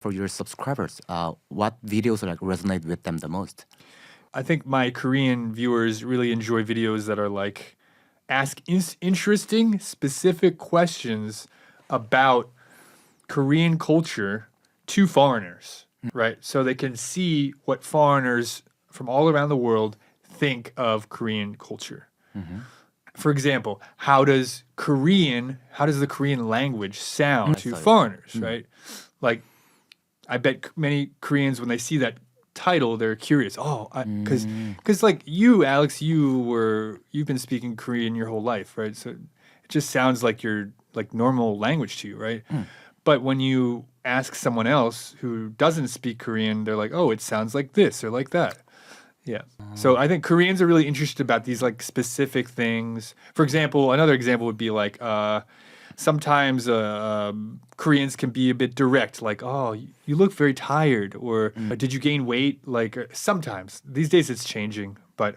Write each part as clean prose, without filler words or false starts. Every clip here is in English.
For your subscribers, what videos like resonate with them the most? I think my Korean viewers really enjoy videos that are like ask interesting, specific questions about Korean culture to foreigners, right? So they can see what foreigners from all around the world think of Korean culture. For example, how does the Korean language sound to foreigners, right? Like, I bet many Koreans, when they see that title, they're curious. Because like you, Alex, you've been speaking Korean your whole life, right? So it just sounds like your like normal language to you, right? But when you ask someone else who doesn't speak Korean, they're like, oh, it sounds like this or like that. Yeah. So I think Koreans are really interested about these like specific things. For example, another example would be like sometimes Koreans can be a bit direct, like, oh, you look very tired, or did you gain weight? Like sometimes. These days it's changing, but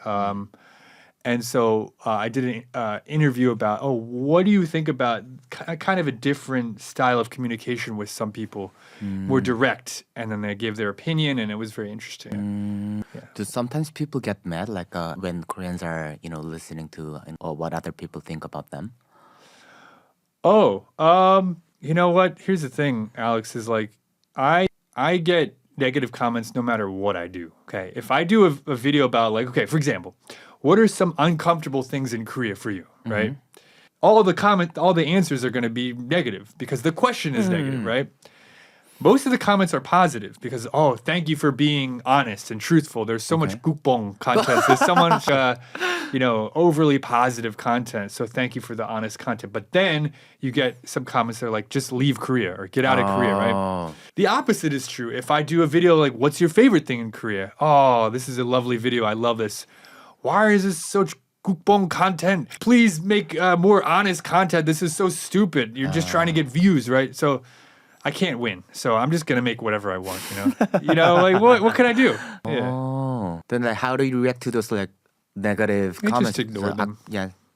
and so I did an interview about, what do you think about kind of a different style of communication with some people, more direct, and then they give their opinion, and it was very interesting. Yeah. Do sometimes people get mad, like when Koreans are, listening to or what other people think about them? You know what? Here's the thing, Alex, is like, I get negative comments no matter what I do, okay? If I do a video about like, okay, for example, what are some uncomfortable things in Korea for you, right? All the answers are going to be negative because the question is negative, right? Most of the comments are positive because, thank you for being honest and truthful. There's so much gukbong content. There's so much, overly positive content. So thank you for the honest content. But then you get some comments that are like, just leave Korea or get out of Korea, right? The opposite is true. If I do a video like, what's your favorite thing in Korea? Oh, this is a lovely video. I love this. Why is this such gukbong content? Please make more honest content. This is so stupid. You're just trying to get views, right? So I can't win, so I'm just gonna make whatever I want, like what can I do? Yeah. Then like, how do you react to those like negative comments? Just ignore them.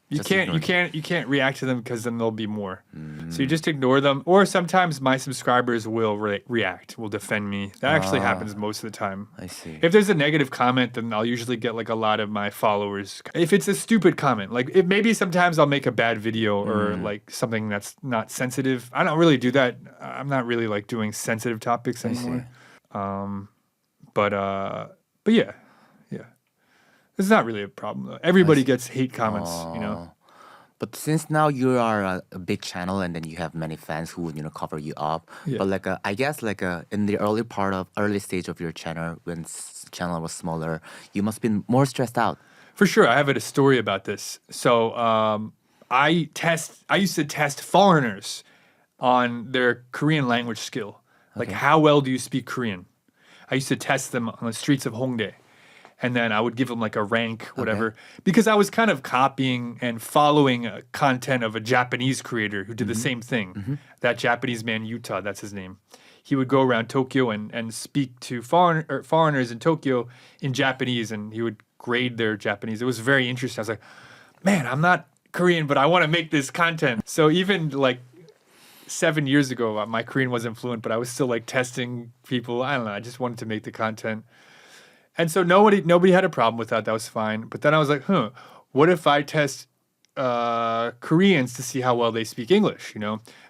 You can't react to them because then there'll be more. So you just ignore them, or sometimes my subscribers will react, will defend me. That actually happens most of the time. I see. If there's a negative comment, then I'll usually get like a lot of my followers. If it's a stupid comment, like maybe sometimes I'll make a bad video or like something that's not sensitive. I don't really do that. I'm not really like doing sensitive topics anymore. But yeah. It's not really a problem, though. Everybody gets hate comments, But since now you are a big channel and then you have many fans who would cover you up. Yeah. But like I guess like in the early stage of your channel, when channel was smaller, you must be more stressed out. For sure, I have a story about this. So I used to test foreigners on their Korean language skill, like how well do you speak Korean? I used to test them on the streets of Hongdae. And then I would give them like a rank, whatever, because I was kind of copying and following content of a Japanese creator who did the same thing. That Japanese man, Yuta, that's his name. He would go around Tokyo and speak to foreigners in Tokyo in Japanese, and he would grade their Japanese. It was very interesting. I was like, man, I'm not Korean, but I want to make this content. So even like 7 years ago, my Korean wasn't fluent, but I was still like testing people. I don't know. I just wanted to make the content. And so nobody had a problem with that. That was fine. But then I was like, what if I test Koreans to see how well they speak English,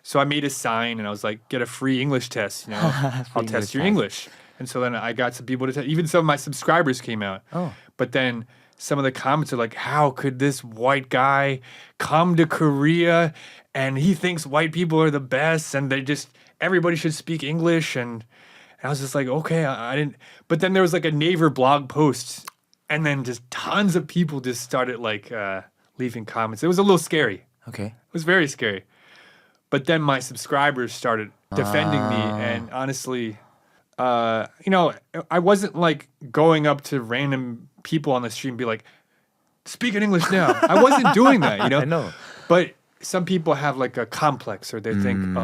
So I made a sign and I was like, get a free English test, I'll test your English. And so then I got some people to test. Even some of my subscribers came out. But then some of the comments are like, how could this white guy come to Korea and he thinks white people are the best and everybody should speak English, and I was just like, okay, I didn't. But then there was like a Naver blog post, and then just tons of people just started like leaving comments. It was a little scary. Okay. It was very scary. But then my subscribers started defending me, and honestly, I wasn't like going up to random people on the street and be like, speak in English now. I wasn't doing that, I know. But some people have like a complex, or they think,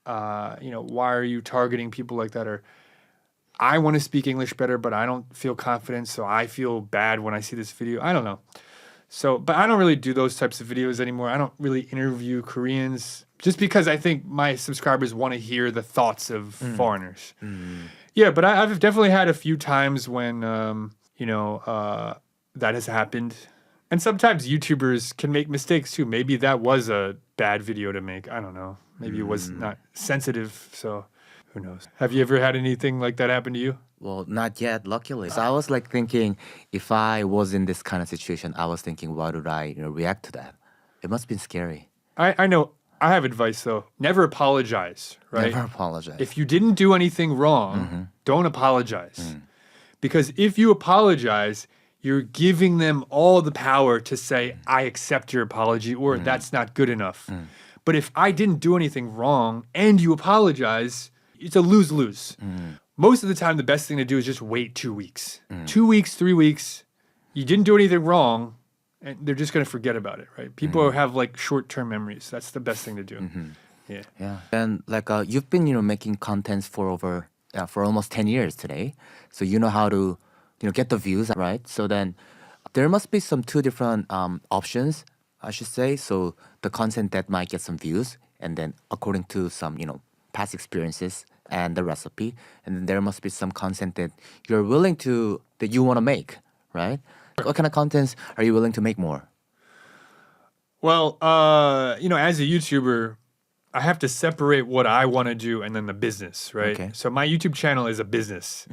why are you targeting people like that? Or I want to speak English better, but I don't feel confident, so I feel bad when I see this video. I don't know. So, but I don't really do those types of videos anymore. I don't really interview Koreans just because I think my subscribers want to hear the thoughts of foreigners. Yeah, but I've definitely had a few times when, that has happened. And sometimes YouTubers can make mistakes too. Maybe that was a bad video to make. I don't know. Maybe it was not sensitive. So who knows? Have you ever had anything like that happen to you? Well, not yet, luckily. So I was like thinking, if I was in this kind of situation, I was thinking, why would I react to that? It must have been scary. I know. I have advice though. Never apologize, right? Never apologize. If you didn't do anything wrong, don't apologize. Because if you apologize, you're giving them all the power to say, I accept your apology, or that's not good enough. But if I didn't do anything wrong and you apologize, it's a lose-lose. Most of the time, the best thing to do is just wait 2 weeks. 2 weeks, 3 weeks, you didn't do anything wrong, and they're just going to forget about it, right? People have like short-term memories. That's the best thing to do. Yeah. Yeah. And like you've been, making contents for almost 10 years today. So you know how to, get the views, right? So then there must be some two different options, I should say. So the content that might get some views, and then according to some, past experiences and the recipe, and then there must be some content that you want to make, right? What kind of contents are you willing to make more? Well, as a YouTuber, I have to separate what I want to do and then the business, right? Okay. So my YouTube channel is a business.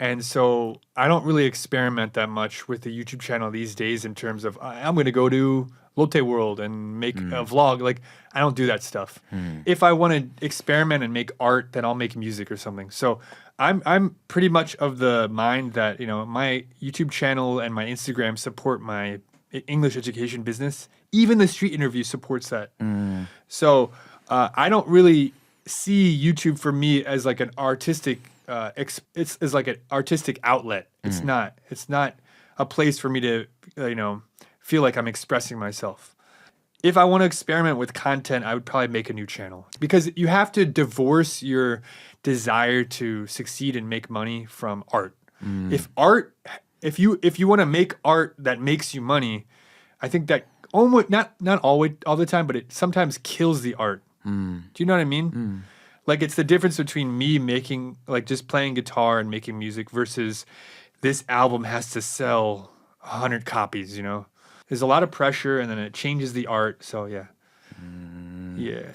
And so I don't really experiment that much with the YouTube channel these days in terms of I'm going to go to Lotte World and make a vlog. Like, I don't do that stuff. If I want to experiment and make art, then I'll make music or something. So I'm pretty much of the mind that, my YouTube channel and my Instagram support my English education business. Even the street interview supports that. So I don't really see YouTube for me as like an artistic it's like an artistic outlet. It's not a place for me to feel like I'm expressing myself. If I want to experiment with content, I would probably make a new channel, because you have to divorce your desire to succeed and make money from art. If you want to make art that makes you money, I think that almost not always all the time, but it sometimes kills the art. Do you know what I mean? Like, it's the difference between me making, like, just playing guitar and making music versus this album has to sell 100 copies, There's a lot of pressure, and then it changes the art. So, yeah. Yeah.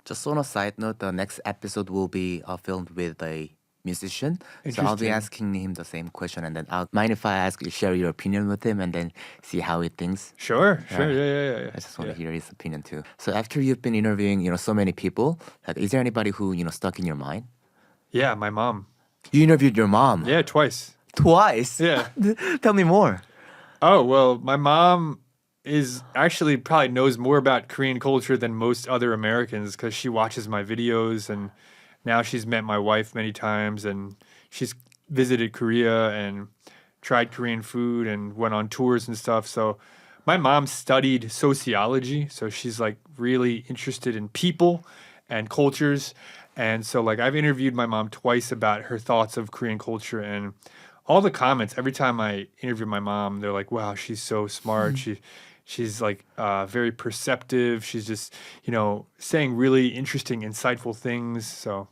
Just on a side note, the next episode will be filmed with a musician. So I'll be asking him the same question, and then I'll mind if I share your opinion with him and then see how he thinks. Sure. Yeah. I just want to hear his opinion too. So after you've been interviewing, so many people, like, is there anybody who, stuck in your mind? Yeah, my mom. You interviewed your mom? Yeah, twice. Twice? Yeah. Tell me more. Oh, well, my mom is actually probably knows more about Korean culture than most other Americans, because she watches my videos, and now she's met my wife many times, and she's visited Korea and tried Korean food and went on tours and stuff. So my mom studied sociology, so she's like really interested in people and cultures. And so like I've interviewed my mom twice about her thoughts of Korean culture, and all the comments every time I interview my mom, they're like, wow, she's so smart. She's like very perceptive. She's just, saying really interesting, insightful things. So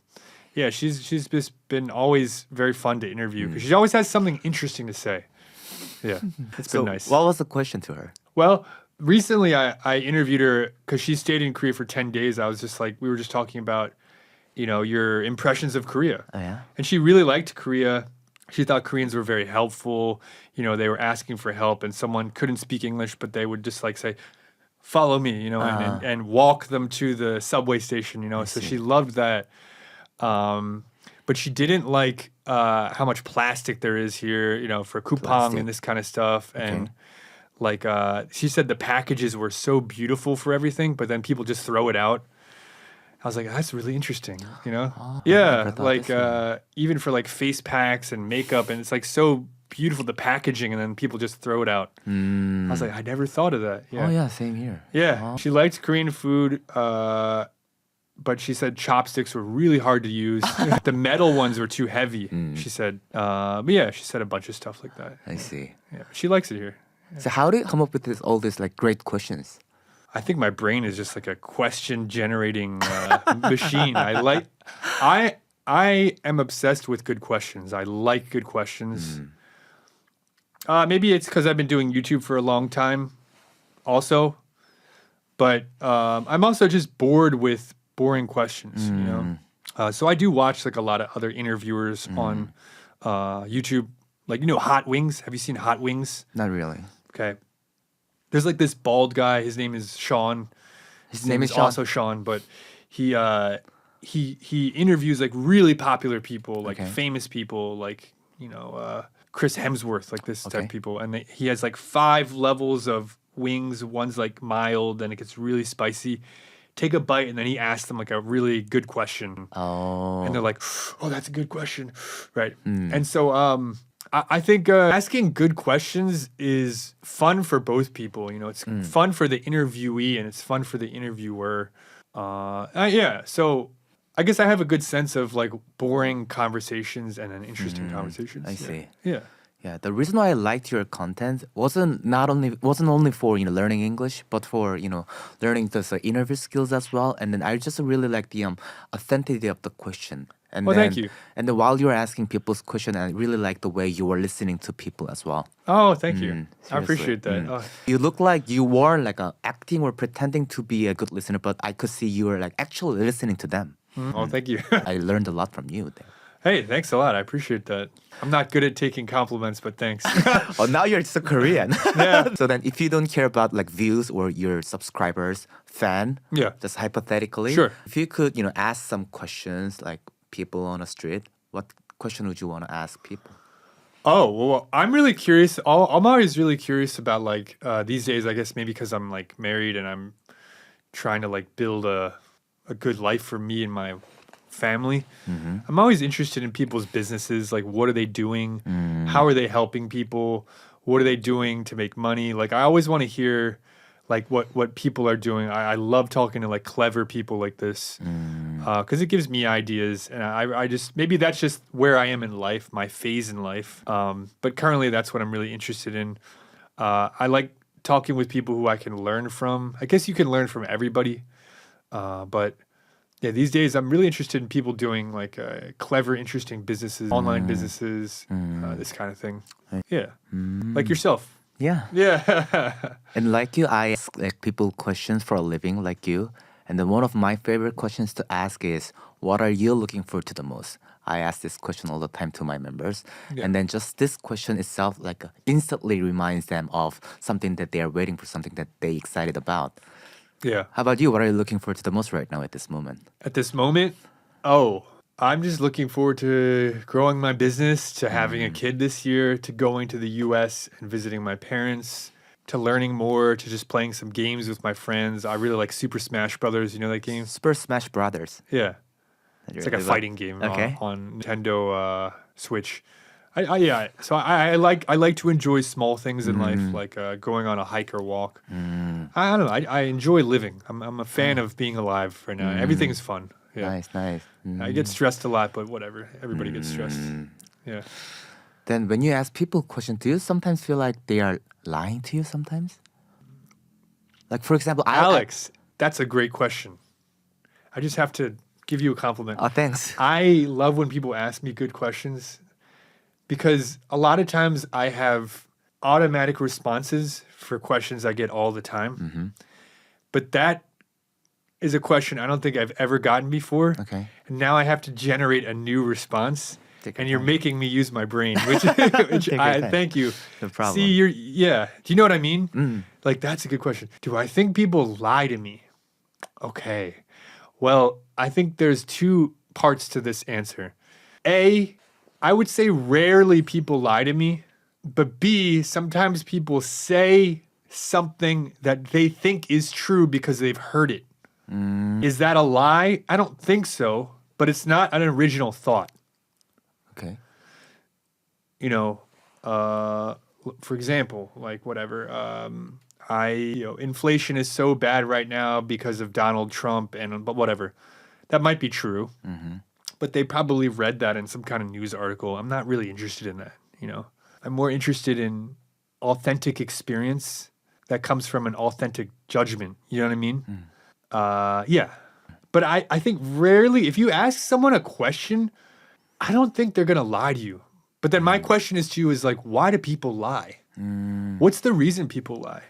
yeah, she's just been always very fun to interview, because she always has something interesting to say. Yeah, it's been nice. What was the question to her? Well, recently I interviewed her because she stayed in Korea for 10 days. I was just like, we were just talking about, your impressions of Korea. Oh, yeah? And she really liked Korea. She thought Koreans were very helpful. They were asking for help, and someone couldn't speak English, but they would just like say, follow me, and walk them to the subway station, So she loved that. But she didn't like how much plastic there is here, for coupang and this kind of stuff. And like she said the packages were so beautiful for everything, but then people just throw it out. I was like, that's really interesting, Yeah, like even for like face packs and makeup, and it's like so beautiful, the packaging, and then people just throw it out. I was like, I never thought of that. Yeah. Oh yeah, same here. Yeah, she liked Korean food, but she said chopsticks were really hard to use. The metal ones were too heavy, she said. But yeah, she said a bunch of stuff like that. I see. Yeah, she likes it here. So how do you come up with all these like great questions? I think my brain is just like a question generating machine. I am obsessed with good questions. I like good questions. Maybe it's because I've been doing YouTube for a long time also. But I'm also just bored with boring questions, you know? So I do watch like a lot of other interviewers on YouTube. Like, you know, Hot Wings? Have you seen Hot Wings? Not really. Okay. There's like this bald guy. His name is Sean. His name is Sean? also Sean, but he interviews like really popular people, like famous people, like, you know, Chris Hemsworth, like this type of people. And he has like 5 levels of wings. One's like mild, then it gets really spicy. Take a bite, and then he asks them like a really good question. Oh. And they're like, "Oh, that's a good question," right? And so, I think asking good questions is fun for both people. You know, it's fun for the interviewee and it's fun for the interviewer. Yeah. So, I guess I have a good sense of like boring conversations and then interesting conversations. I see. Yeah. Yeah, the reason why I liked your content wasn't only for learning English, but for learning the interview skills as well. And then I just really like the authenticity of the question. And then, thank you. And then while you're asking people's question, I really like the way you were listening to people as well. Oh, thank you. I Seriously. appreciate that. Oh. You look like you were like acting or pretending to be a good listener, but I could see you were like actually listening to them. Oh, thank you. I learned a lot from you there. Hey, thanks a lot. I appreciate that. I'm not good at taking compliments, but thanks. Oh, now you're just a Korean. Yeah. So then if you don't care about like views or your subscribers, fan, just hypothetically, Sure. If you could, ask some questions like people on the street, what question would you want to ask people? Oh, well, I'm really curious. I'm always really curious about like these days, I guess maybe because I'm like married and I'm trying to like build a good life for me and my family. I'm always interested in people's businesses. Like, what are they doing? How are they helping people? What are they doing to make money? Like, I always want to hear like what people are doing. I love talking to like clever people like this because it gives me ideas. And I just, maybe that's just where I am in life, my phase in life. But currently that's what I'm really interested in. I like talking with people who I can learn from. I guess you can learn from everybody. But yeah, these days I'm really interested in people doing like clever, interesting businesses, online businesses, this kind of thing. Yeah, like yourself. Yeah. Yeah. And like you, I ask like people questions for a living like you. And then one of my favorite questions to ask is, what are you looking forward to the most? I ask this question all the time to my members. Yeah. And then just this question itself like instantly reminds them of something that they are waiting for, something that they're excited about. Yeah. How about you? What are you looking forward to the most right now at this moment? At this moment, I'm just looking forward to growing my business, to having a kid this year, to going to the US and visiting my parents, to learning more, to just playing some games with my friends. I really like Super Smash Brothers. You know that game? Super Smash Brothers. Yeah. It's like a fighting game on Nintendo Switch. So I like to enjoy small things in life, like going on a hike or walk. I don't know. I enjoy living. I'm a fan of being alive right now. Everything's fun. Yeah. Nice. I get stressed a lot, but whatever. Everybody gets stressed. Yeah. Then when you ask people questions, do you sometimes feel like they are lying to you sometimes? Like, for example, Alex, that's a great question. I just have to give you a compliment. Oh, thanks. I love when people ask me good questions because a lot of times I have automatic responses for questions I get all the time. But that is a question I don't think I've ever gotten before. Okay. And now I have to generate a new response. And you're making me use my brain, which thank you. No problem. See, do you know what I mean? Like, that's a good question. Do I think people lie to me? Okay. Well, I think there's 2 parts to this answer. A, I would say rarely people lie to me. But B, sometimes people say something that they think is true because they've heard it. Is that a lie? I don't think so, but it's not an original thought. Okay. You know, for example, like whatever, inflation is so bad right now because of Donald Trump but whatever. That might be true, but they probably read that in some kind of news article. I'm not really interested in that, you know. I'm more interested in authentic experience, that comes from an authentic judgment. You know what I mean? Yeah. But I think rarely, if you ask someone a question, I don't think they're going to lie to you. But then my question is to you is like, why do people lie? What's the reason people lie?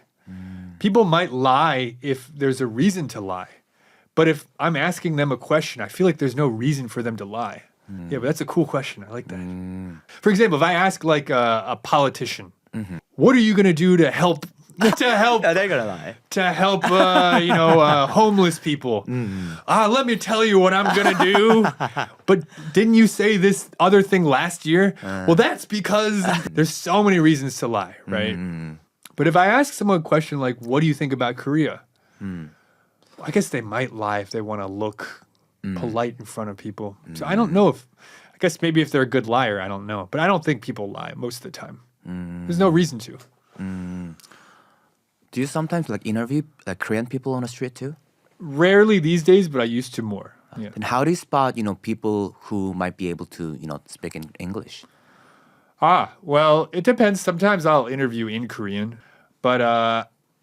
People might lie if there's a reason to lie. But if I'm asking them a question, I feel like there's no reason for them to lie. Yeah, but that's a cool question. I like that. For example, if I ask like a politician, what are you going to do to help they're gonna lie. to help homeless people? Let me tell you what I'm going to do. But didn't you say this other thing last year? Well, that's because there's so many reasons to lie, right? But if I ask someone a question like, what do you think about Korea? I guess they might lie if they want to look polite in front of people. So I don't know I guess maybe if they're a good liar, I don't know. But I don't think people lie most of the time. There's no reason to. Do you sometimes like interview like Korean people on the street too? Rarely these days, but I used to more. Yeah. And how do you spot, people who might be able to, speak in English? Well, it depends. Sometimes I'll interview in Korean, but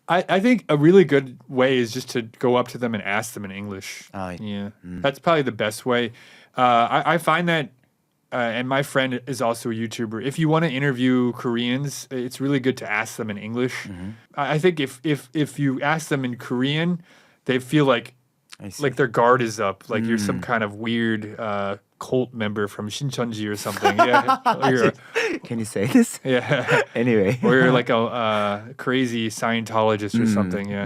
I think a really good way is just to go up to them and ask them in English. Yeah, that's probably the best way. I find that, and my friend is also a YouTuber. If you want to interview Koreans, it's really good to ask them in English. I think if you ask them in Korean, they feel like their guard is up, like you're some kind of weird cult member from Shincheonji or something. Yeah. Can you say this? Yeah. Anyway. Or you're like a crazy Scientologist or something. Yeah.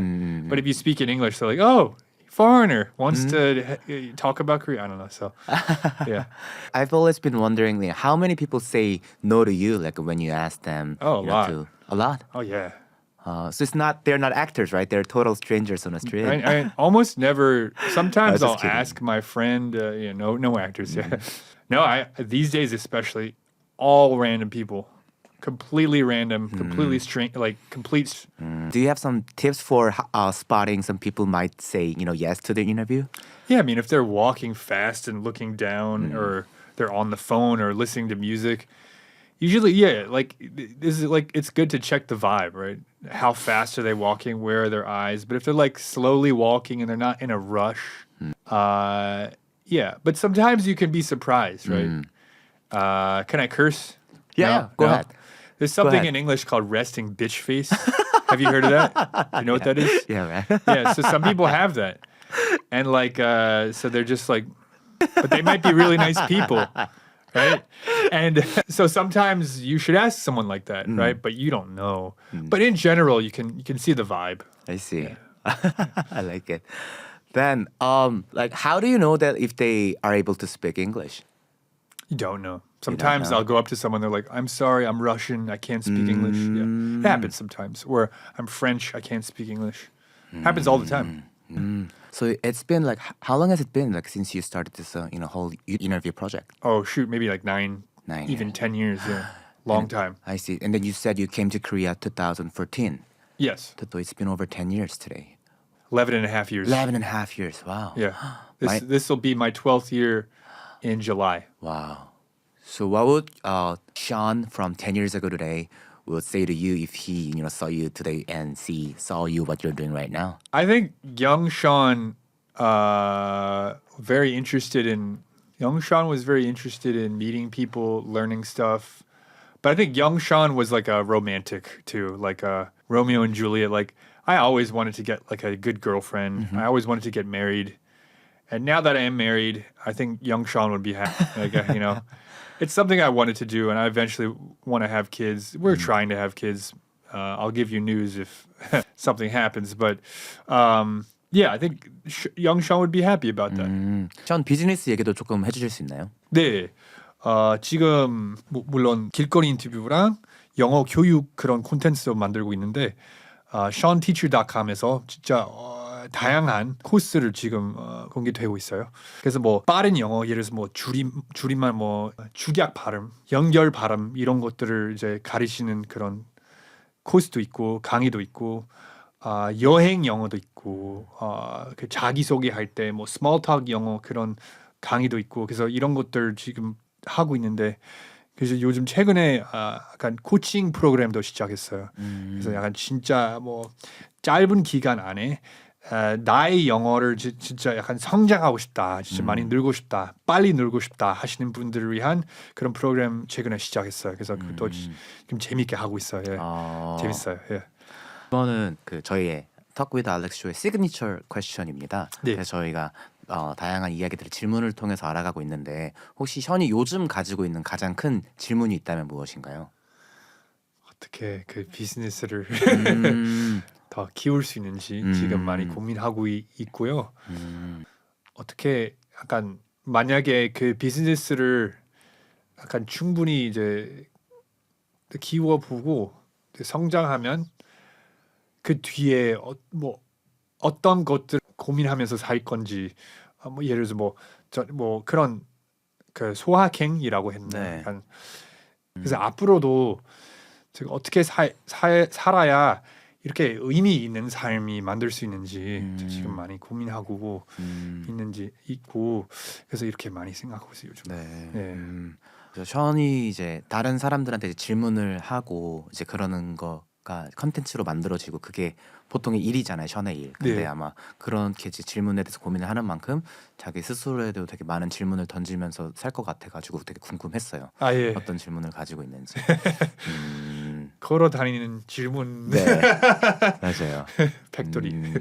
But if you speak in English, they're like, oh, foreigner wants to talk about Korea. I don't know. So, yeah. I've always been wondering how many people say no to you, like when you ask them. Oh, a lot. A lot? Oh, yeah. So they're not actors, right? They're total strangers on the street. I almost never. Sometimes I'll kidding. ask my friend. No actors. Yeah. No, these days especially, all random people, completely random, completely strange, like complete. Do you have some tips for spotting some people might say, yes to the interview? Yeah, I mean, if they're walking fast and looking down, or they're on the phone or listening to music. Usually, yeah, like this is like it's good to check the vibe, right? How fast are they walking? Where are their eyes? But if they're like slowly walking and they're not in a rush, yeah. But sometimes you can be surprised, right? Can I curse? Yeah, go ahead. There's something in English called resting bitch face. Have you heard of that? You know what that is? Yeah, right. Yeah. So some people have that, and like, so they're just like, but they might be really nice people. Right? And so sometimes you should ask someone like that, right? But you don't know. But in general, you can see the vibe. I see. Yeah. I like it. Then, like, how do you know that if they are able to speak English? You don't know. Sometimes I'll go up to someone, they're like, I'm sorry, I'm Russian, I can't speak English. Yeah. It happens sometimes. Or I'm French, I can't speak English. Happens all the time. So it's been like, how long has it been like since you started this whole interview project? Oh shoot, maybe like nine even 10 years. Yeah, long time. I see. And then you said you came to Korea 2014. Yes, So it's been over 10 years today. 11 and a half years. 11 and a half years. Wow. Yeah, this will be my 12th year in July. Wow. So what would Sean from 10 years ago today would say to you if he saw you today and saw you what you're doing right now? I think young Sean was very interested in meeting people, learning stuff. But I think young Sean was like a romantic too, like a Romeo and Juliet. Like I always wanted to get like a good girlfriend. I always wanted to get married. And now that I am married, I think young Sean would be happy. Like, it's something I wanted to do, and I eventually want to have kids. We're trying to have kids. I'll give you news if something happens. But yeah, I think young Sean would be happy about that. 전 비즈니스 얘기도 조금 해주실 수 있나요? 네, 지금 물론 길거리 인터뷰랑 영어 교육 그런 콘텐츠도 만들고 있는데 seanteacher.com에서 진짜 다양한 코스를 지금 공개되고 있어요. 그래서 뭐 빠른 영어, 예를 들어서 뭐 줄임말, 뭐 축약 발음, 연결 발음 이런 것들을 이제 가르치는 그런 코스도 있고 강의도 있고 여행 영어도 있고 그 자기소개할 때 뭐 스몰 톡 영어 그런 강의도 있고 그래서 이런 것들 지금 하고 있는데 그래서 요즘 최근에 약간 코칭 프로그램도 시작했어요. 그래서 약간 진짜 뭐 짧은 기간 안에 나의 영어를 진짜 약간 성장하고 싶다, 진짜 많이 늘고 싶다, 빨리 늘고 싶다 하시는 분들을 위한 그런 프로그램 최근에 시작했어요. 그래서 그것도 좀 재밌게 하고 있어요. 예. 재밌어요. 예. 이거는 그 저희의 Talk with Alex 쇼의 시그니처 퀘스천입니다. 네. 그래서 저희가 다양한 이야기들을 질문을 통해서 알아가고 있는데 혹시 션이 요즘 가지고 있는 가장 큰 질문이 있다면 무엇인가요? 어떻게 그 비즈니스를 더 키울 수 있는지 지금 많이 고민하고 있고요. 어떻게 약간 만약에 그 비즈니스를 약간 충분히 이제 키워보고 성장하면 그 뒤에 뭐 어떤 것들 고민하면서 살 건지 뭐 예를 들어서 뭐 그런 그 소확행이라고 했나 네. 약간 그래서 앞으로도 제가 어떻게 살아야 이렇게 의미 있는 삶이 만들 수 있는지 지금 많이 고민하고 있고 그래서 이렇게 많이 생각하고 있어요 요즘. 네. 네. 그래서 션이 이제 다른 사람들한테 이제 질문을 하고 이제 그러는 거가 컨텐츠로 만들어지고 그게 보통의 일이잖아요, 션의 일. 근데 네. 아마 그렇게 이제 질문에 대해서 고민을 하는 만큼 자기 스스로에도 되게 많은 질문을 던지면서 살 것 같아가지고 되게 궁금했어요. 예. 어떤 질문을 가지고 있는지. 걸어 다니는 질문 네, 맞아요. 팩토리.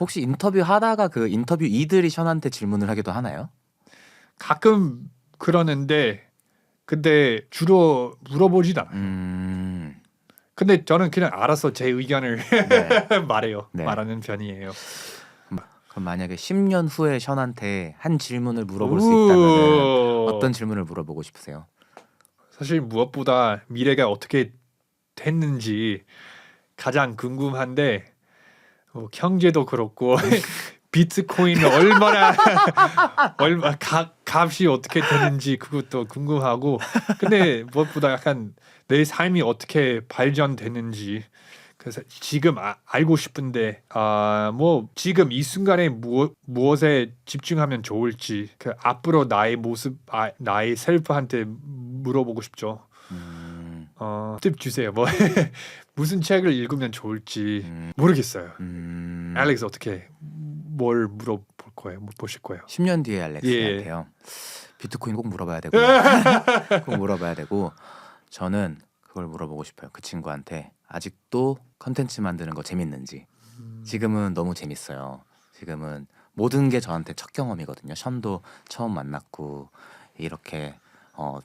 혹시 인터뷰 하다가 그 인터뷰 이들이 션한테 질문을 하기도 하나요? 가끔 그러는데 근데 주로 물어보진 않아요. 근데 저는 그냥 알아서 제 의견을 네. 말해요. 네. 말하는 편이에요. 그럼 만약에 10년 후에 션한테 한 질문을 물어볼 수 있다면 어떤 질문을 물어보고 싶으세요? 사실 무엇보다 미래가 어떻게 됐는지 가장 궁금한데 경제도 그렇고 비트코인 얼마 값이 어떻게 되는지 그것도 궁금하고 근데 무엇보다 약간 내 삶이 어떻게 발전되는지 그래서 지금 알고 싶은데 뭐 지금 이 순간에 무엇에 집중하면 좋을지 그 앞으로 나의 모습 나의 셀프한테 물어보고 싶죠. 팁 주세요. 뭐 무슨 책을 읽으면 좋을지 모르겠어요. 알렉스 어떻게 뭘 물어볼 거예요? 뭐 보실 거예요? 10년 뒤에 알렉스한테요. 비트코인 꼭 물어봐야 되고 꼭 물어봐야 되고 저는 그걸 물어보고 싶어요. 그 친구한테 아직도 컨텐츠 만드는 거 재밌는지. 지금은 너무 재밌어요. 지금은 모든 게 저한테 첫 경험이거든요. 션도 처음 만났고 이렇게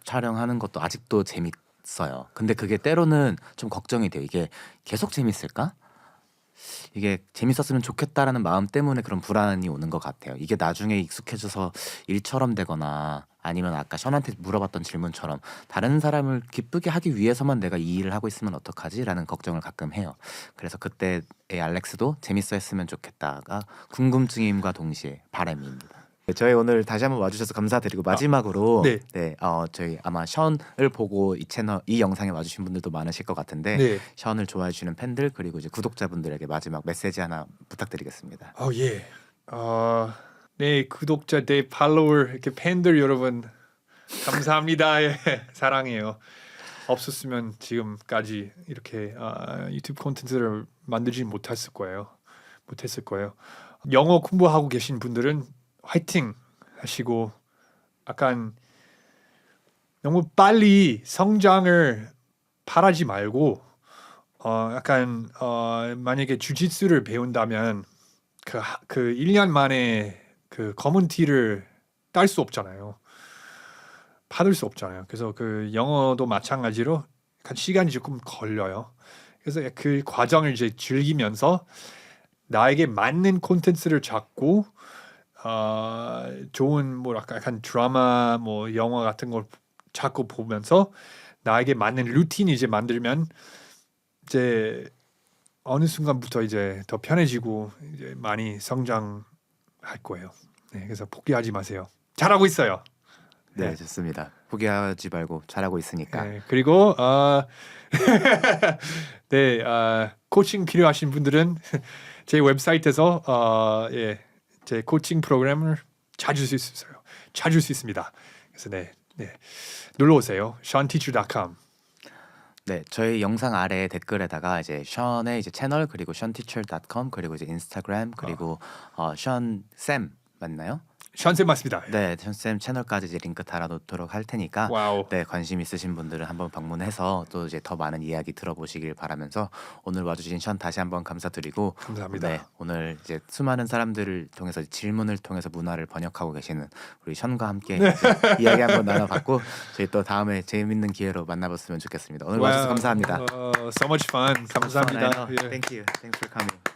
촬영하는 것도 아직도 재밌어요. 근데 그게 때로는 좀 걱정이 돼요. 이게 계속 재밌을까? 이게 재밌었으면 좋겠다라는 마음 때문에 그런 불안이 오는 것 같아요. 이게 나중에 익숙해져서 일처럼 되거나 아니면 아까 션한테 물어봤던 질문처럼 다른 사람을 기쁘게 하기 위해서만 내가 이 일을 하고 있으면 어떡하지? 라는 걱정을 가끔 해요. 그래서 그때의 알렉스도 재밌어 했으면 좋겠다가 궁금증임과 동시에 바람입니다. 네, 저희 오늘 다시 한번 와주셔서 감사드리고 마지막으로 네. 저희 아마 션을 보고 이 채널 이 영상에 와주신 분들도 많으실 것 같은데 네. 션을 좋아해 주시는 팬들 그리고 이제 구독자분들에게 마지막 메시지 하나 부탁드리겠습니다. 예. 네 구독자, 네 팔로워 이렇게 팬들 여러분 감사합니다. 예, 사랑해요. 없었으면 지금까지 이렇게 유튜브 콘텐츠를 만들지 못했을 거예요. 영어 공부하고 계신 분들은 화이팅 하시고 약간 너무 빨리 성장을 바라지 말고 약간 만약에 주짓수를 배운다면 그 1년 만에 그 검은 티를 딸 수 없잖아요. 받을 수 없잖아요. 그래서 그 영어도 마찬가지로 약간 시간이 조금 걸려요. 그래서 그 과정을 이제 즐기면서 나에게 맞는 콘텐츠를 찾고 좋은 뭐 약간 드라마 뭐 영화 같은 걸 자꾸 보면서 나에게 맞는 루틴 이제 만들면 이제 어느 순간부터 이제 더 편해지고 이제 많이 성장할 거예요. 네, 그래서 포기하지 마세요. 잘하고 있어요. 네, 좋습니다. 포기하지 말고 잘하고 있으니까. 네, 그리고 네, 코칭 필요하신 분들은 제 웹사이트에서 제 코칭 프로그램을 찾을 수 있습니다. 그래서 네, 네, 놀러 오세요. seanteacher.com. 네, 저희 영상 아래 댓글에다가 이제 션의 이제 채널 그리고 seanteacher.com 그리고 이제 인스타그램 그리고 션쌤 맞나요? 션쌤 맞습니다. 네, 션쌤 채널까지 이제 링크 달아놓도록 할 테니까 와우. 네, 관심 있으신 분들은 한번 방문해서 또 이제 더 많은 이야기 들어보시길 바라면서 오늘 와주신 션 다시 한번 감사드리고 감사합니다. 네, 오늘 이제 수많은 사람들을 통해서 질문을 통해서 문화를 번역하고 계시는 우리 션과 함께 이제 이야기 한번 나눠봤고 저희 또 다음에 재밌는 기회로 만나봤으면 좋겠습니다. 오늘 와주셔서 감사합니다. So much fun. 감사합니다. Thank you. Thanks for coming.